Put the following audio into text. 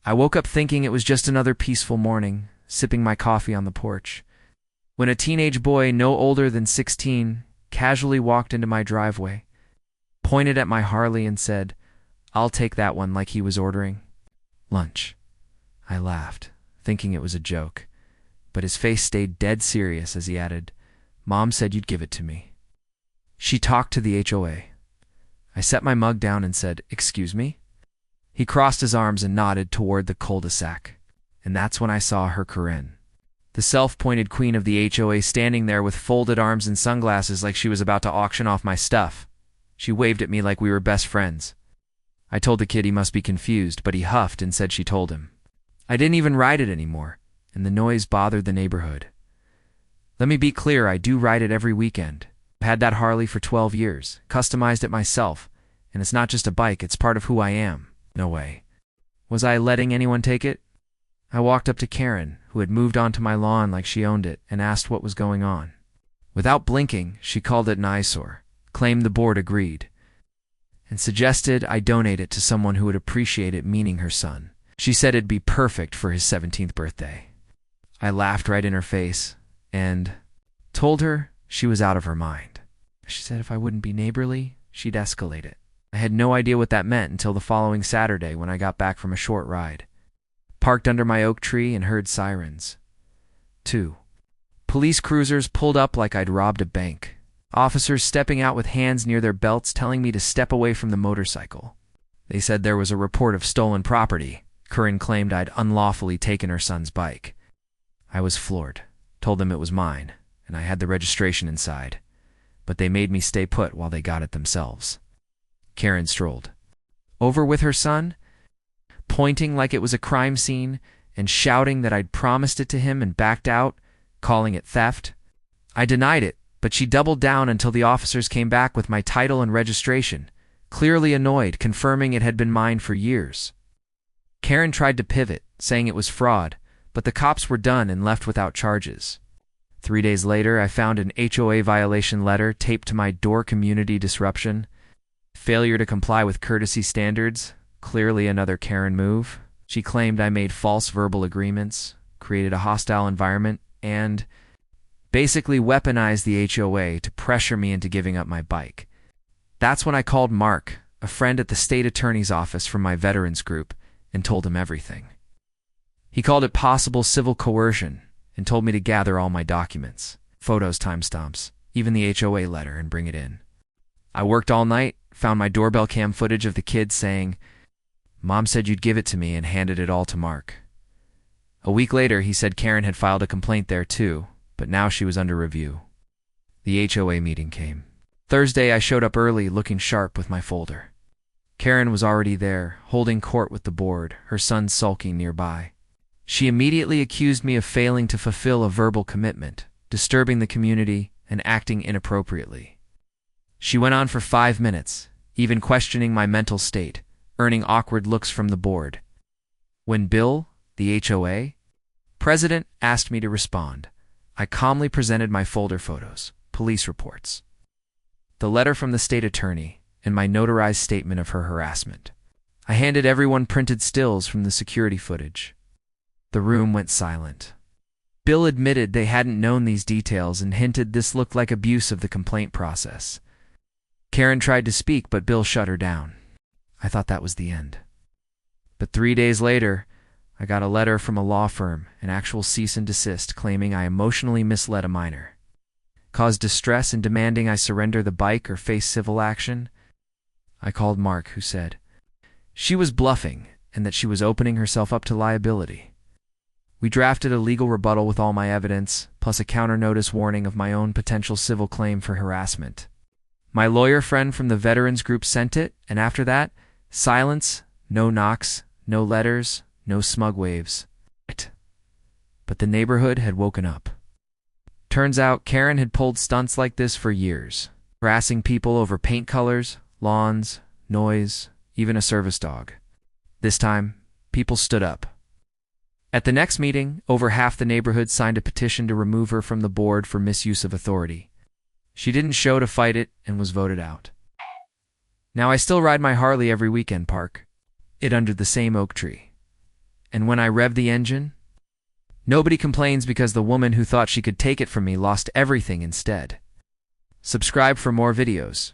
I woke up thinking it was just another peaceful morning, sipping my coffee on the porch, when a teenage boy no older than 16 casually walked into my driveway, pointed at my Harley and said, "I'll take that one," like he was ordering lunch. I laughed, thinking it was a joke, but his face stayed dead serious as he added, "Mom said you'd give it to me." She talked to the HOA. I set my mug down and said, "Excuse me?" He crossed his arms and nodded toward the cul-de-sac, and that's when I saw her Corinne, the self-appointed queen of the HOA, standing there with folded arms and sunglasses like she was about to auction off my stuff. She waved at me like we were best friends. I told the kid he must be confused, but he huffed and said she told him. I didn't even ride it anymore, and the noise bothered the neighborhood. Let me be clear, I do ride it every weekend. I've had that Harley for 12 years, customized it myself, and it's not just a bike, it's part of who I am. No way. Was I letting anyone take it? I walked up to Karen, who had moved onto my lawn like she owned it, and asked what was going on. Without blinking, she called it an eyesore, claimed the board agreed, and suggested I donate it to someone who would appreciate it, meaning her son. She said it'd be perfect for his 17th birthday. I laughed right in her face and told her she was out of her mind. She said if I wouldn't be neighborly, she'd escalate it. I had no idea what that meant until the following Saturday when I got back from a short ride, parked under my oak tree and heard sirens. 2 police cruisers pulled up like I'd robbed a bank. Officers stepping out with hands near their belts telling me to step away from the motorcycle. They said there was a report of stolen property. Corinne claimed I'd unlawfully taken her son's bike. I was floored, told them it was mine, and I had the registration inside, but they made me stay put while they got it themselves. Karen strolled over with her son, pointing like it was a crime scene and shouting that I'd promised it to him and backed out, calling it theft. I denied it, but she doubled down until the officers came back with my title and registration, clearly annoyed, confirming it had been mine for years. Karen tried to pivot, saying it was fraud, but the cops were done and left without charges. 3 days later, I found an HOA violation letter taped to my door: community disruption, failure to comply with courtesy standards, clearly another Karen move. She claimed I made false verbal agreements, created a hostile environment, and basically weaponized the HOA to pressure me into giving up my bike. That's when I called Mark, a friend at the state attorney's office from my veterans group, and told him everything. He called it possible civil coercion and told me to gather all my documents, photos, timestamps, even the HOA letter, and bring it in. I worked all night, found my doorbell cam footage of the kid saying, "Mom said you'd give it to me," and handed it all to Mark. A week later, he said Karen had filed a complaint there too, but now she was under review. The HOA meeting came. Thursday, I showed up early, looking sharp with my folder. Karen was already there, holding court with the board, her son sulking nearby. She immediately accused me of failing to fulfill a verbal commitment, disturbing the community, and acting inappropriately. She went on for 5 minutes, even questioning my mental state, earning awkward looks from the board. When Bill, the HOA president, asked me to respond, I calmly presented my folder photos, police reports, the letter from the state attorney, and my notarized statement of her harassment. I handed everyone printed stills from the security footage. The room went silent. Bill admitted they hadn't known these details and hinted this looked like abuse of the complaint process. Karen tried to speak, but Bill shut her down. I thought that was the end. But 3 days later, I got a letter from a law firm, an actual cease and desist, claiming I emotionally misled a minor, caused distress and demanding I surrender the bike or face civil action. I called Mark, who said she was bluffing and that she was opening herself up to liability. We drafted a legal rebuttal with all my evidence, plus a counter-notice warning of my own potential civil claim for harassment. My lawyer friend from the veterans group sent it, and after that, silence, no knocks, no letters, no smug waves. But the neighborhood had woken up. Turns out Karen had pulled stunts like this for years, harassing people over paint colors, lawns, noise, even a service dog. This time, people stood up. At the next meeting, over half the neighborhood signed a petition to remove her from the board for misuse of authority. She didn't show to fight it and was voted out. Now I still ride my Harley every weekend, park it under the same oak tree. And when I rev the engine, nobody complains because the woman who thought she could take it from me lost everything instead. Subscribe for more videos.